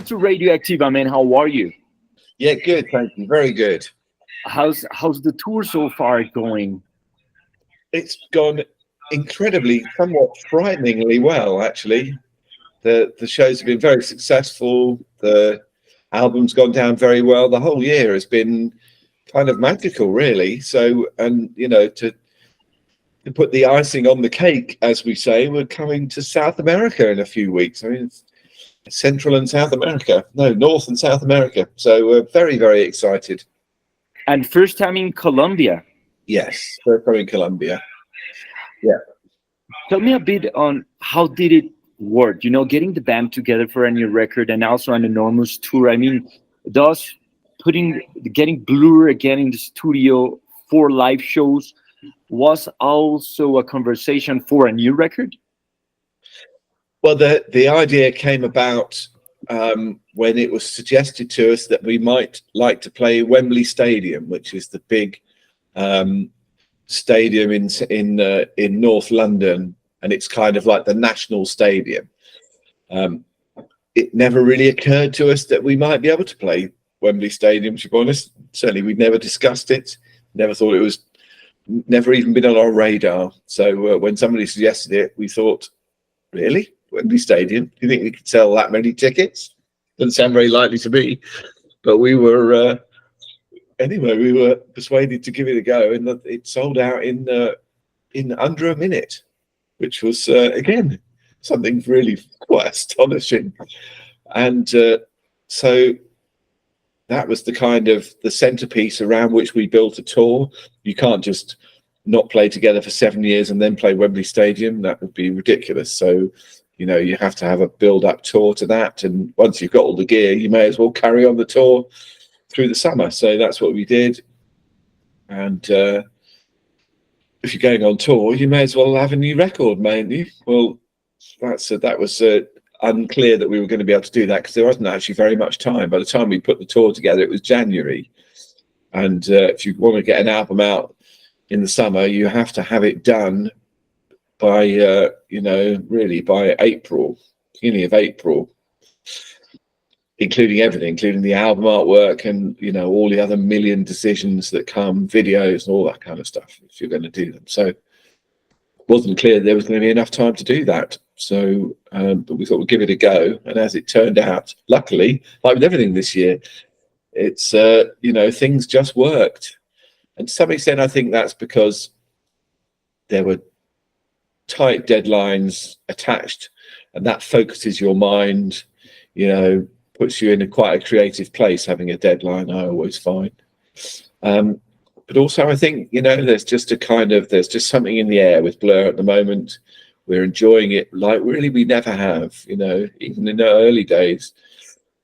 to Radioacktiva, man. How are you? Yeah, good. Thank you. Very good. How's the tour so far going? It's gone incredibly, somewhat frighteningly well, actually. The shows have been very successful. The album's gone down very well. The whole year has been kind of magical, really. So, and to put the icing on the cake, as we say, we're coming to South America in a few weeks. I mean, it's Central and South America. No, North and South America. So we're very, very excited. And first time in Colombia. Yes, we're coming Colombia. Yeah. Tell me a bit on how did it work? You know, getting the band together for a new record and also an enormous tour. I mean, does getting Blur again in the studio for live shows was also a conversation for a new record? Well, the idea came about when it was suggested to us that we might like to play Wembley Stadium, which is the big stadium in North London, and it's kind of like the national stadium. It never really occurred to us that we might be able to play Wembley Stadium, to be honest. Certainly, we'd never discussed it. Never thought it was. Never even been on our radar. So when somebody suggested it, we thought, really? Wembley Stadium? Do you think we could sell that many tickets? Doesn't sound very likely to me. But we were anyway. We were persuaded to give it a go, and it sold out in under a minute, which was again something really quite astonishing. And so that was the kind of the centerpiece around which we built a tour. You can't just not play together for 7 years and then play Wembley Stadium. That would be ridiculous. So, you have to have a build-up tour to that. And once you've got all the gear, you may as well carry on the tour through the summer. So that's what we did. And if you're going on tour, you may as well have a new record, mayn't you? Well, that was unclear that we were going to be able to do that because there wasn't actually very much time. By the time we put the tour together, it was January. And if you want to get an album out in the summer, you have to have it done by, really by April, beginning of April, including everything, including the album artwork and, all the other million decisions that come, videos and all that kind of stuff, if you're going to do them. So it wasn't clear there was going to be enough time to do that. So, but we thought we'd give it a go. And as it turned out, luckily, like with everything this year, it's, things just worked. And to some extent, I think that's because there were tight deadlines attached, and that focuses your mind, puts you in quite a creative place, having a deadline, I always find. But also, I think, there's just something in the air with Blur at the moment. We're enjoying it like really we never have, even in the early days.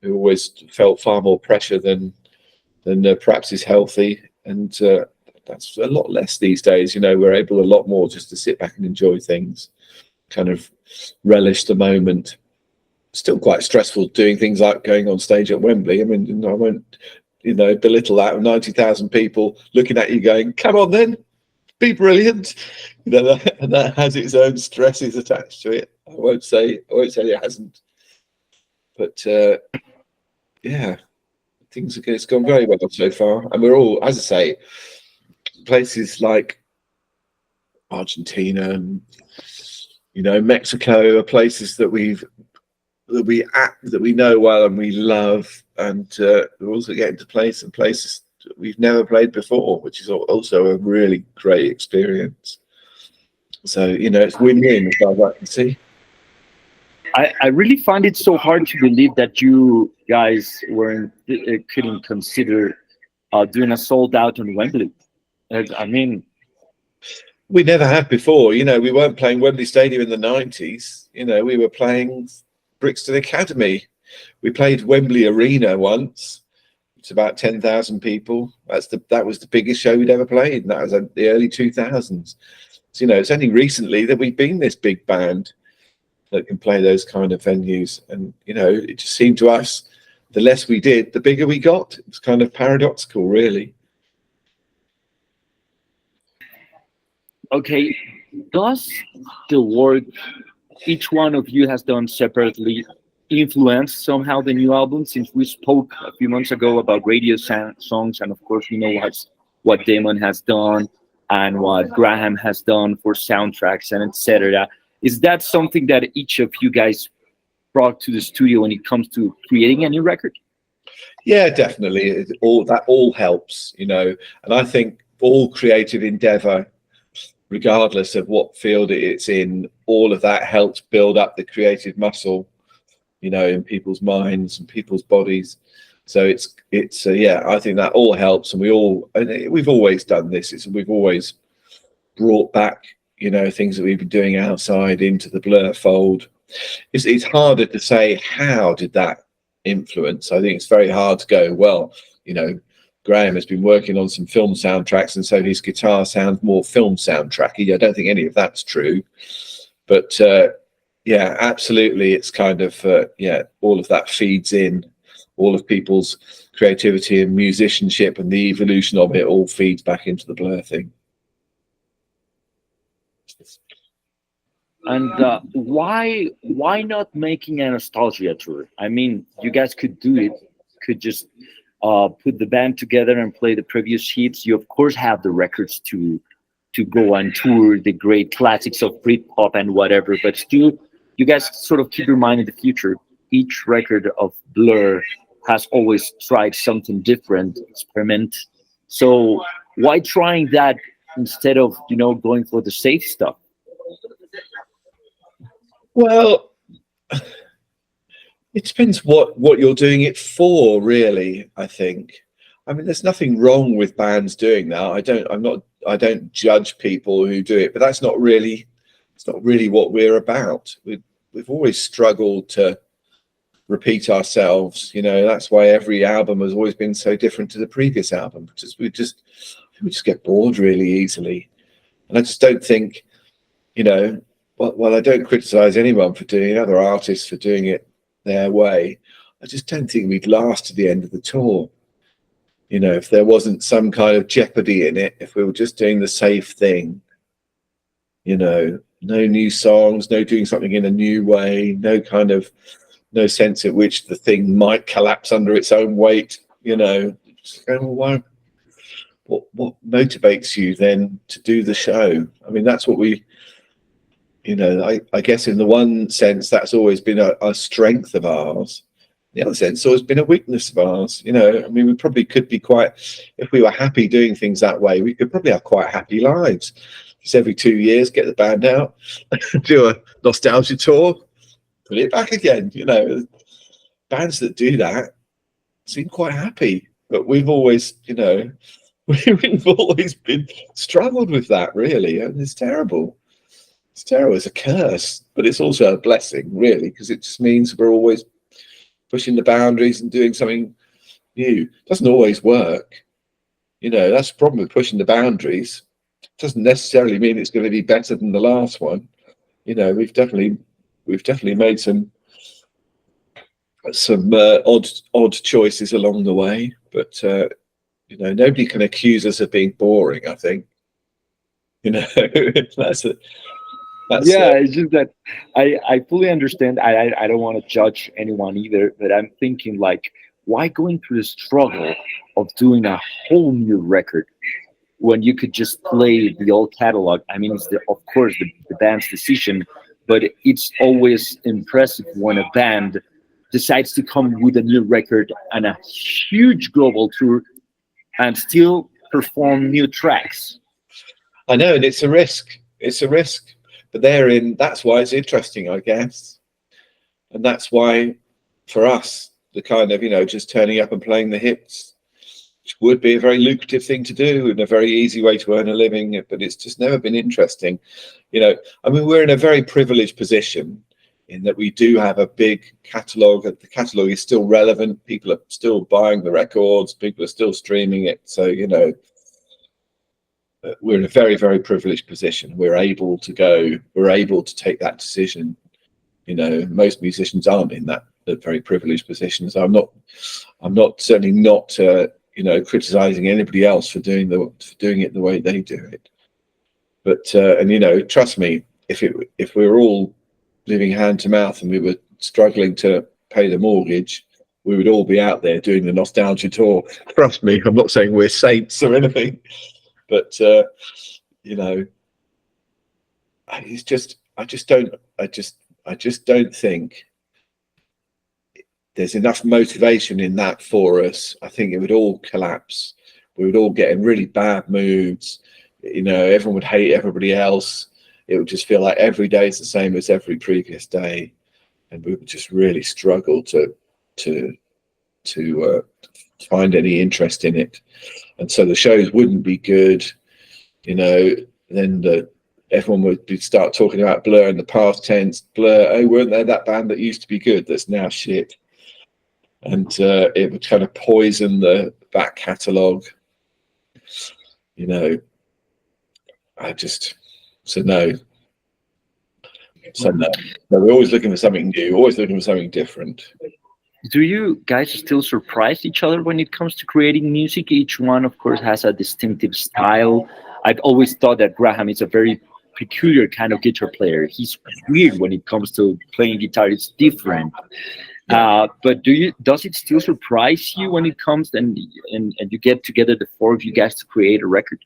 We always felt far more pressure than perhaps is healthy. And that's a lot less these days. We're able a lot more just to sit back and enjoy things, kind of relish the moment. Still quite stressful doing things like going on stage at Wembley. I mean, I won't belittle that, 90,000 people looking at you going, come on then, be brilliant. And that has its own stresses attached to it. I won't say it hasn't. But yeah, it's gone very well so far. And we're all, as I say, places like Argentina and, Mexico are places that we know well and we love, and we're also getting to play some places that we've never played before, which is also a really great experience. So it's win-win as far as I can see. I really find it so hard to believe that you guys couldn't consider doing a sold out on Wembley. I mean, we never have before. We weren't playing Wembley Stadium in the 90s. We were playing Brixton Academy. We played Wembley Arena once. It's about 10,000 people. That was the biggest show we'd ever played, and that was in the early 2000s. So, it's only recently that we've been this big band that can play those kind of venues. And, it just seemed to us, the less we did, the bigger we got. It was kind of paradoxical, really. Okay, does the work each one of you has done separately influenced somehow the new album, since we spoke a few months ago about radio songs, and of course we know what Damon has done and what Graham has done for soundtracks and etc. Is that something that each of you guys brought to the studio when it comes to creating a new record? Yeah, definitely. All helps, you know. And I think all creative endeavor, regardless of what field it's in, all of that helps build up the creative muscle, you know, in people's minds and people's bodies. So it's yeah, I think that all helps, and we've always done this. We've always brought back, you know, things that we've been doing outside into the Blur fold. It's harder to say how did that influence. I think it's very hard to go, well, you know, Graham has been working on some film soundtracks, and so his guitar sounds more film soundtracky. I don't think any of that's true, but yeah, absolutely, it's kind of yeah, all of that feeds in. All of people's creativity and musicianship and the evolution of it all feeds back into the Blur thing. And why not making a nostalgia tour? I mean, you guys could do it. Could just put the band together and play the previous hits. You of course have the records to go on tour, the great classics of Britpop and whatever. But still, you guys sort of keep your mind in the future. Each record of Blur has always tried something different, experiment. So why trying that instead of, you know, going for the safe stuff? Well, it depends what you're doing it for, really. I think. I mean, there's nothing wrong with bands doing that. I don't judge people who do it, but it's not really what we're about. We've always struggled to repeat ourselves, you know. That's why every album has always been so different to the previous album, because we just get bored really easily. And I just don't think, you know, well, I don't criticize anyone for doing it, other artists for doing it their way. I just don't think we'd last to the end of the tour, you know, if there wasn't some kind of jeopardy in it, if we were just doing the safe thing, you know, no new songs, no doing something in a new way, no sense at which the thing might collapse under its own weight, you know. Just going, well, what motivates you then to do the show? I mean, that's what we, you know, I guess in the one sense that's always been a strength of ours. The other sense, it's always been a weakness of ours, you know. I mean, we probably could be quite, if we were happy doing things that way, we could probably have quite happy lives. Just every 2 years, get the band out, do a nostalgia tour, put it back again, you know. Bands that do that seem quite happy, but we've always, you know, we've always been struggled with that, really, and it's terrible. It's terrible. It's a curse, but it's also a blessing, really, because it just means we're always pushing the boundaries and doing something new. It doesn't always work, you know. That's the problem with pushing the boundaries. It doesn't necessarily mean it's going to be better than the last one. You know, we've definitely made some odd choices along the way, but you know, nobody can accuse us of being boring. I think, you know, that's Yeah, it's just that I fully understand. I don't want to judge anyone either, but I'm thinking like, why going through the struggle of doing a whole new record when you could just play the old catalog? I mean, it's of course the band's decision, but it's always impressive when a band decides to come with a new record and a huge global tour and still perform new tracks. I know, and it's a risk. It's a risk, but that's why it's interesting, I guess, and that's why, for us, the kind of, you know, just turning up and playing the hits, which would be a very lucrative thing to do and a very easy way to earn a living, but it's just never been interesting, you know. I mean, we're in a very privileged position in that we do have a big catalogue. The catalogue is still relevant. People are still buying the records. People are still streaming it. So, you know, we're in a very, very privileged position. We're able to take that decision. You know, most musicians aren't in that very privileged position. So I'm not certainly not you know, criticizing anybody else for doing it the way they do it. But and you know, trust me, if we were all living hand to mouth and we were struggling to pay the mortgage, we would all be out there doing the nostalgia tour. Trust me, I'm not saying we're saints or anything, but you know, I just don't think there's enough motivation in that for us. I think it would all collapse. We would all get in really bad moods. You know, everyone would hate everybody else. It would just feel like every day is the same as every previous day, and we would just really struggle to find any interest in it. And so the shows wouldn't be good. You know, then everyone would start talking about Blur in the past tense. Blur, oh, weren't they that band that used to be good that's now shit? And it would kind of poison the back catalogue. You know, so no. So no, we're always looking for something new, always looking for something different. Do you guys still surprise each other when it comes to creating music? Each one, of course, has a distinctive style. I've always thought that Graham is a very peculiar kind of guitar player. He's weird when it comes to playing guitar. It's different. But does it still surprise you when it comes and you get together, the four of you guys, to create a record?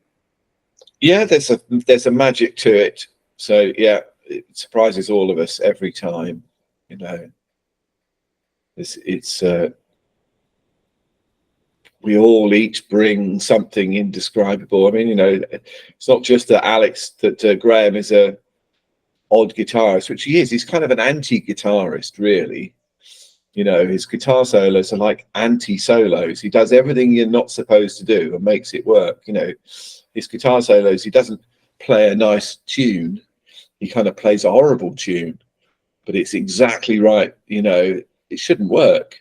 Yeah, there's a magic to it. So yeah, it surprises all of us every time. You know, it's we all each bring something indescribable. I mean, you know, it's not just that Graham is a odd guitarist, which he is. He's kind of an anti-guitarist, really. You know, his guitar solos are like anti-solos. He does everything you're not supposed to do and makes it work. You know, his guitar solos, he doesn't play a nice tune. He kind of plays a horrible tune, but it's exactly right. You know, it shouldn't work,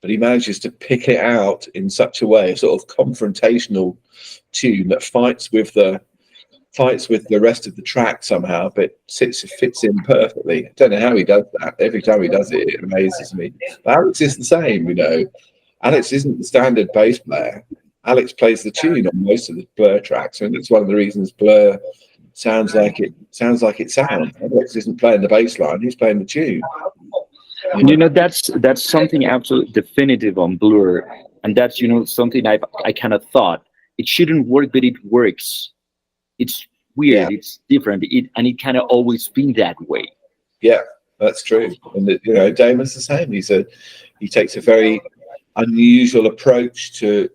but he manages to pick it out in such a way, a sort of confrontational tune that fights with the rest of the track somehow, but fits in perfectly. I don't know how he does that. Every time he does it, it amazes me. But Alex is the same, you know. Alex isn't the standard bass player. Alex plays the tune on most of the Blur tracks, and it's one of the reasons Blur sounds like it sounds. Alex isn't playing the bass line; he's playing the tune. You know, that's something absolutely definitive on Blur, and that's, you know, something I kind of thought it shouldn't work, but it works. It's weird, it's different, and it kind of always been that way. Yeah, that's true. And you know, Damon's the same. He takes a very unusual approach to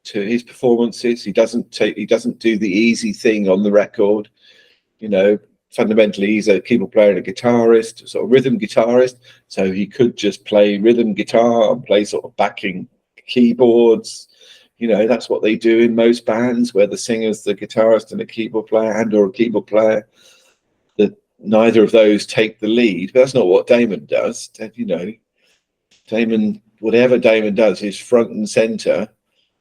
his performances. He doesn't do the easy thing on the record. You know, fundamentally, he's a keyboard player and a guitarist, sort of rhythm guitarist. So he could just play rhythm guitar and play sort of backing keyboards. You know, that's what they do in most bands, where the singer's the guitarist and a keyboard player, or a keyboard player. That neither of those take the lead. But that's not what Damon does. You know, whatever Damon does is front and center,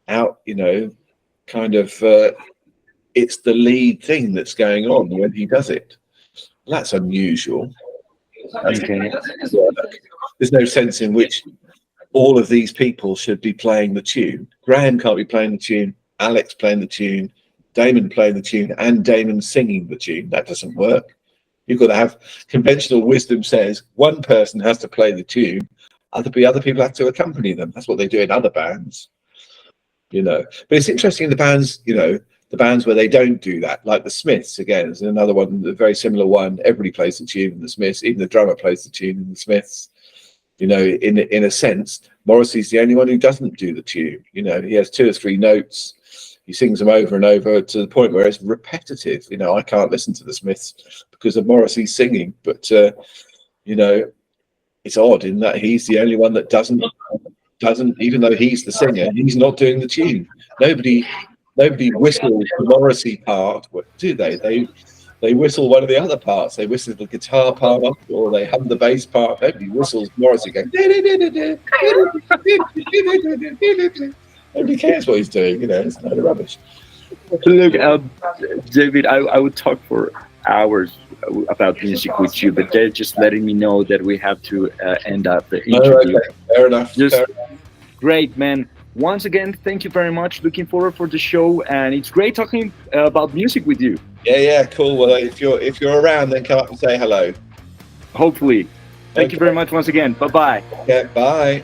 out. You know, kind of. It's the lead thing that's going on when he does it. That's unusual. Okay. There's no sense in which all of these people should be playing the tune. Graham can't be playing the tune, Alex playing the tune, Damon playing the tune, and Damon singing the tune. That doesn't work. You've got to have, conventional wisdom says one person has to play the tune, other people have to accompany them. That's what they do in other bands, you know. But it's interesting in the bands, you know, the bands where they don't do that, like the Smiths, again, is another one, a very similar one. Everybody plays the tune in the Smiths, even the drummer plays the tune in the Smiths. You know, in a sense, Morrissey's the only one who doesn't do the tune. You know, he has 2 or 3 notes. He sings them over and over to the point where it's repetitive. You know, I can't listen to the Smiths because of Morrissey's singing. But, you know, it's odd in that he's the only one that doesn't, even though he's the singer, he's not doing the tune. Nobody whistles the Morrissey part, do they? They whistle one of the other parts. They whistle the guitar part, or they hum the bass part. Nobody whistles Morrissey going. Nobody cares what he's doing. You know, it's kind of rubbish. Look, David, I would talk for hours about music with you, but they're just letting me know that we have to end up the interview. Okay. Fair enough. Great, man. Once again, thank you very much. Looking forward for the show, and it's great talking about music with you. Yeah, cool. Well, if you're around, then come up and say hello. Hopefully. Thank you very much once again. Bye bye. Okay, bye.